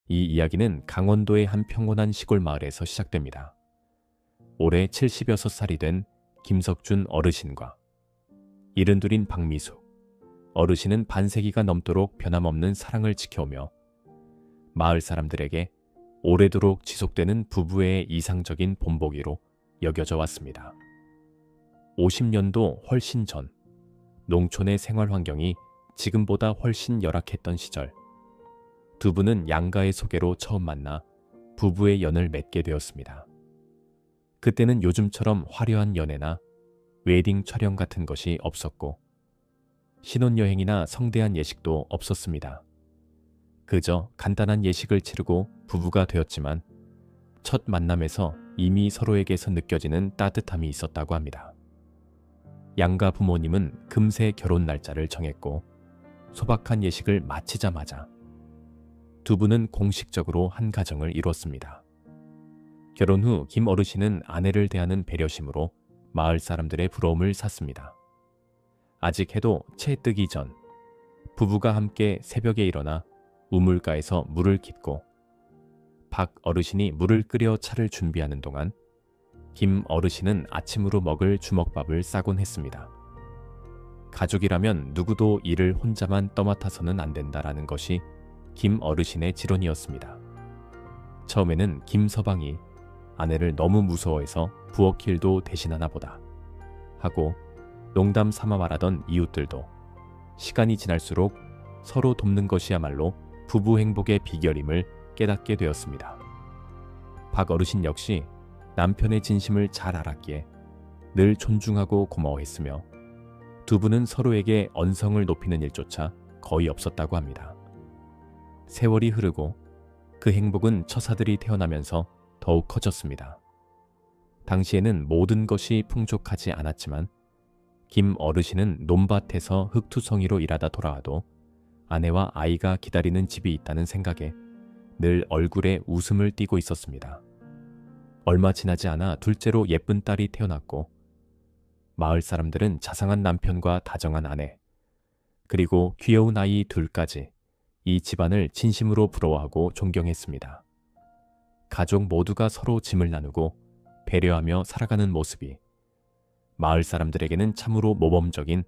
이 이야기는 강원도의 한 평온한 시골 마을에서 시작됩니다. 올해 76살이 된 김석준 어르신과 72인 박미숙 어르신은 반세기가 넘도록 변함없는 사랑을 지켜오며 마을 사람들에게 오래도록 지속되는 부부의 이상적인 본보기로 여겨져 왔습니다. 50년도 훨씬 전 농촌의 생활 환경이 지금보다 훨씬 열악했던 시절, 두 분은 양가의 소개로 처음 만나 부부의 연을 맺게 되었습니다. 그때는 요즘처럼 화려한 연애나 웨딩 촬영 같은 것이 없었고 신혼여행이나 성대한 예식도 없었습니다. 그저 간단한 예식을 치르고 부부가 되었지만 첫 만남에서 이미 서로에게서 느껴지는 따뜻함이 있었다고 합니다. 양가 부모님은 금세 결혼 날짜를 정했고 소박한 예식을 마치자마자 두 분은 공식적으로 한 가정을 이뤘습니다. 결혼 후 김 어르신은 아내를 대하는 배려심으로 마을 사람들의 부러움을 샀습니다. 아직 해도 채 뜨기 전 부부가 함께 새벽에 일어나 우물가에서 물을 깃고 박 어르신이 물을 끓여 차를 준비하는 동안 김 어르신은 아침으로 먹을 주먹밥을 싸곤 했습니다. 가족이라면 누구도 일을 혼자만 떠맡아서는 안 된다라는 것이 김 어르신의 지론이었습니다. 처음에는 김서방이 아내를 너무 무서워해서 부엌일도 대신하나 보다 하고 농담 삼아 말하던 이웃들도 시간이 지날수록 서로 돕는 것이야말로 부부 행복의 비결임을 깨닫게 되었습니다. 박 어르신 역시 남편의 진심을 잘 알았기에 늘 존중하고 고마워했으며 두 분은 서로에게 언성을 높이는 일조차 거의 없었다고 합니다. 세월이 흐르고 그 행복은 처사들이 태어나면서 더욱 커졌습니다. 당시에는 모든 것이 풍족하지 않았지만 김 어르신은 논밭에서 흙투성이로 일하다 돌아와도 아내와 아이가 기다리는 집이 있다는 생각에 늘 얼굴에 웃음을 띠고 있었습니다. 얼마 지나지 않아 둘째로 예쁜 딸이 태어났고 마을 사람들은 자상한 남편과 다정한 아내 그리고 귀여운 아이 둘까지 이 집안을 진심으로 부러워하고 존경했습니다. 가족 모두가 서로 짐을 나누고 배려하며 살아가는 모습이 마을 사람들에게는 참으로 모범적인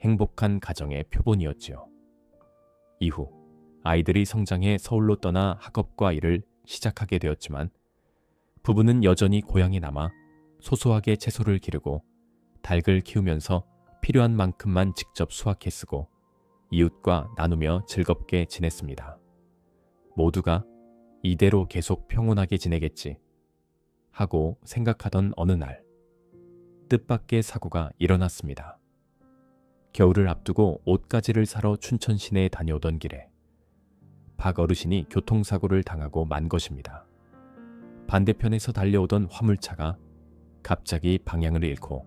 행복한 가정의 표본이었지요. 이후 아이들이 성장해 서울로 떠나 학업과 일을 시작하게 되었지만 부부는 여전히 고향에 남아 소소하게 채소를 기르고 닭을 키우면서 필요한 만큼만 직접 수확해 쓰고 이웃과 나누며 즐겁게 지냈습니다. 모두가 이대로 계속 평온하게 지내겠지 하고 생각하던 어느 날 뜻밖의 사고가 일어났습니다. 겨울을 앞두고 옷가지를 사러 춘천 시내에 다녀오던 길에 박 어르신이 교통사고를 당하고 만 것입니다. 반대편에서 달려오던 화물차가 갑자기 방향을 잃고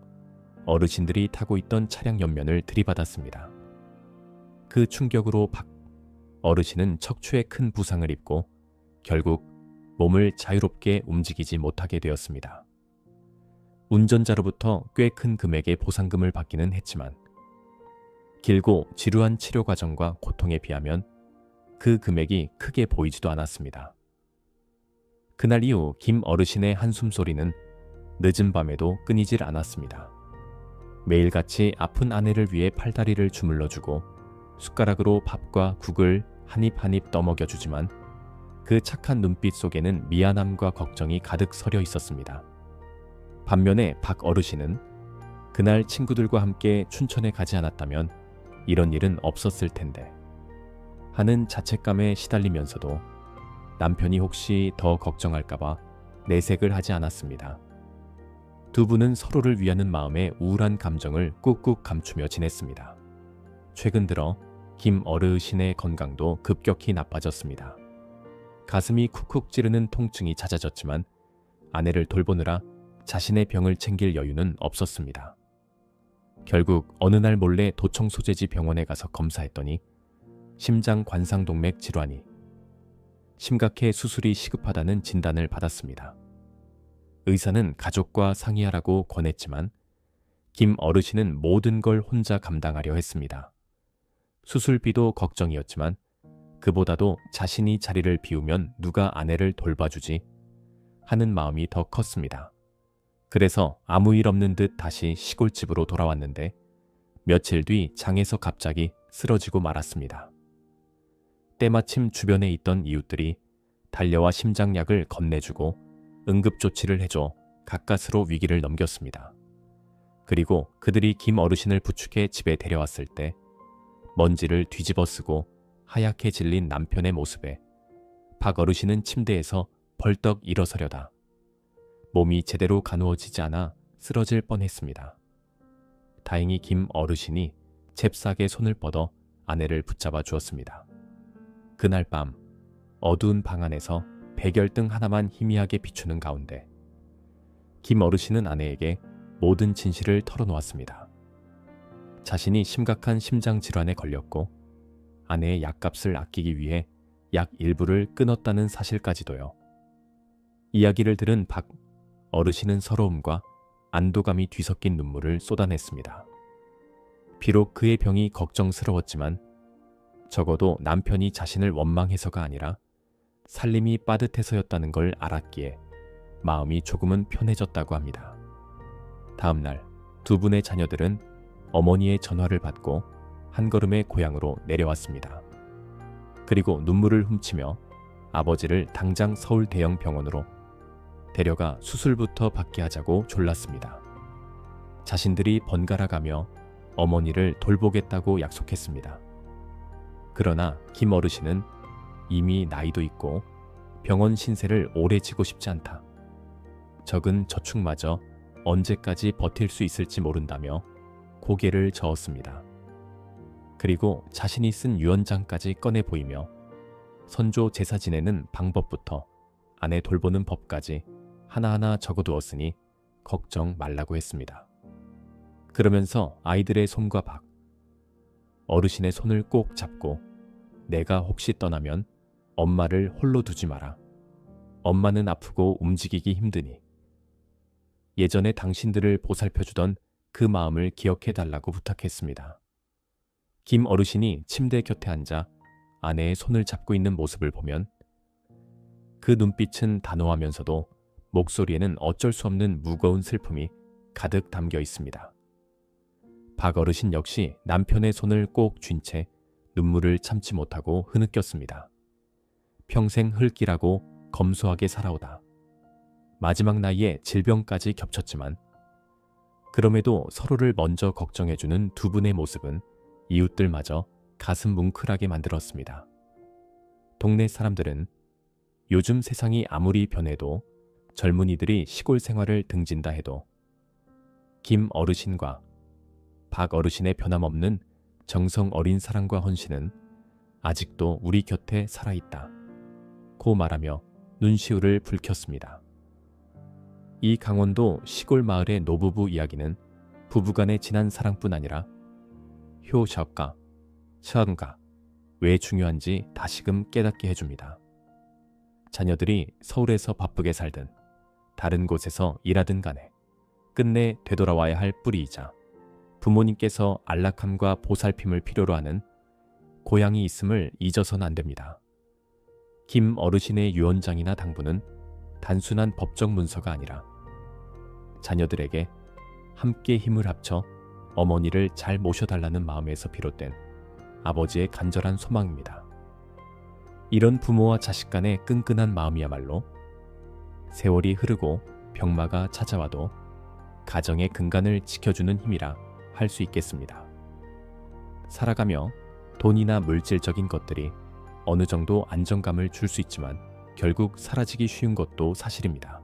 어르신들이 타고 있던 차량 옆면을 들이받았습니다. 그 충격으로 박 어르신은 척추에 큰 부상을 입고 결국 몸을 자유롭게 움직이지 못하게 되었습니다. 운전자로부터 꽤 큰 금액의 보상금을 받기는 했지만 길고 지루한 치료 과정과 고통에 비하면 그 금액이 크게 보이지도 않았습니다. 그날 이후 김 어르신의 한숨 소리는 늦은 밤에도 끊이질 않았습니다. 매일같이 아픈 아내를 위해 팔다리를 주물러주고 숟가락으로 밥과 국을 한 입 한 입 떠먹여주지만 그 착한 눈빛 속에는 미안함과 걱정이 가득 서려 있었습니다. 반면에 박 어르신은 그날 친구들과 함께 춘천에 가지 않았다면 이런 일은 없었을 텐데 하는 자책감에 시달리면서도 남편이 혹시 더 걱정할까봐 내색을 하지 않았습니다. 두 분은 서로를 위하는 마음에 우울한 감정을 꾹꾹 감추며 지냈습니다. 최근 들어 김 어르신의 건강도 급격히 나빠졌습니다. 가슴이 쿡쿡 찌르는 통증이 잦아졌지만 아내를 돌보느라 자신의 병을 챙길 여유는 없었습니다. 결국 어느 날 몰래 도청 소재지 병원에 가서 검사했더니 심장 관상동맥 질환이 심각해 수술이 시급하다는 진단을 받았습니다. 의사는 가족과 상의하라고 권했지만 김 어르신은 모든 걸 혼자 감당하려 했습니다. 수술비도 걱정이었지만 그보다도 자신이 자리를 비우면 누가 아내를 돌봐주지 하는 마음이 더 컸습니다. 그래서 아무 일 없는 듯 다시 시골집으로 돌아왔는데 며칠 뒤 장에서 갑자기 쓰러지고 말았습니다. 때마침 주변에 있던 이웃들이 달려와 심장약을 건네주고 응급조치를 해줘 가까스로 위기를 넘겼습니다. 그리고 그들이 김 어르신을 부축해 집에 데려왔을 때 먼지를 뒤집어 쓰고 하얗게 질린 남편의 모습에 박 어르신은 침대에서 벌떡 일어서려다 몸이 제대로 가누어지지 않아 쓰러질 뻔했습니다. 다행히 김 어르신이 잽싸게 손을 뻗어 아내를 붙잡아 주었습니다. 그날 밤 어두운 방 안에서 백열등 하나만 희미하게 비추는 가운데 김 어르신은 아내에게 모든 진실을 털어놓았습니다. 자신이 심각한 심장질환에 걸렸고 아내의 약값을 아끼기 위해 약 일부를 끊었다는 사실까지도요. 이야기를 들은 박 어르신은 서러움과 안도감이 뒤섞인 눈물을 쏟아냈습니다. 비록 그의 병이 걱정스러웠지만 적어도 남편이 자신을 원망해서가 아니라 살림이 빠듯해서였다는 걸 알았기에 마음이 조금은 편해졌다고 합니다. 다음 날 두 분의 자녀들은 어머니의 전화를 받고 한 걸음의 고향으로 내려왔습니다. 그리고 눈물을 훔치며 아버지를 당장 서울 대형 병원으로 데려가 수술부터 받게 하자고 졸랐습니다. 자신들이 번갈아가며 어머니를 돌보겠다고 약속했습니다. 그러나 김 어르신은 이미 나이도 있고 병원 신세를 오래 지고 싶지 않다. 적은 저축마저 언제까지 버틸 수 있을지 모른다며 고개를 저었습니다. 그리고 자신이 쓴 유언장까지 꺼내 보이며 선조 제사 지내는 방법부터 아내 돌보는 법까지 하나하나 적어두었으니 걱정 말라고 했습니다. 그러면서 아이들의 손과 박 어르신의 손을 꼭 잡고 내가 혹시 떠나면 엄마를 홀로 두지 마라. 엄마는 아프고 움직이기 힘드니 예전에 당신들을 보살펴주던 그 마음을 기억해달라고 부탁했습니다. 김 어르신이 침대 곁에 앉아 아내의 손을 잡고 있는 모습을 보면 그 눈빛은 단호하면서도 목소리에는 어쩔 수 없는 무거운 슬픔이 가득 담겨 있습니다. 박 어르신 역시 남편의 손을 꼭 쥔 채 눈물을 참지 못하고 흐느꼈습니다. 평생 흙이라고 검소하게 살아오다 마지막 나이에 질병까지 겹쳤지만 그럼에도 서로를 먼저 걱정해주는 두 분의 모습은 이웃들마저 가슴 뭉클하게 만들었습니다. 동네 사람들은 요즘 세상이 아무리 변해도 젊은이들이 시골 생활을 등진다 해도 김 어르신과 박 어르신의 변함없는 정성 어린 사랑과 헌신은 아직도 우리 곁에 살아있다. 고 말하며 눈시울을 붉혔습니다. 이 강원도 시골 마을의 노부부 이야기는 부부간의 진한 사랑뿐 아니라 효셔가, 처가 왜 중요한지 다시금 깨닫게 해줍니다. 자녀들이 서울에서 바쁘게 살든 다른 곳에서 일하든 간에 끝내 되돌아와야 할 뿌리이자 부모님께서 안락함과 보살핌을 필요로 하는 고향이 있음을 잊어서는 안 됩니다. 김 어르신의 유언장이나 당부는 단순한 법적 문서가 아니라 자녀들에게 함께 힘을 합쳐 어머니를 잘 모셔달라는 마음에서 비롯된 아버지의 간절한 소망입니다. 이런 부모와 자식 간의 끈끈한 마음이야말로 세월이 흐르고 병마가 찾아와도 가정의 근간을 지켜주는 힘이라 할 수 있겠습니다. 살아가며 돈이나 물질적인 것들이 어느 정도 안정감을 줄 수 있지만 결국 사라지기 쉬운 것도 사실입니다.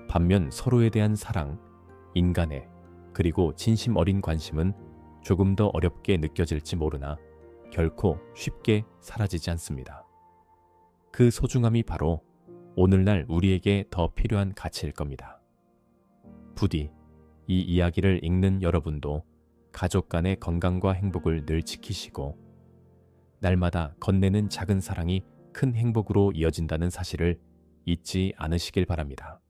반면 서로에 대한 사랑, 인간애, 그리고 진심 어린 관심은 조금 더 어렵게 느껴질지 모르나 결코 쉽게 사라지지 않습니다. 그 소중함이 바로 오늘날 우리에게 더 필요한 가치일 겁니다. 부디 이 이야기를 읽는 여러분도 가족 간의 건강과 행복을 늘 지키시고 날마다 건네는 작은 사랑이 큰 행복으로 이어진다는 사실을 잊지 않으시길 바랍니다.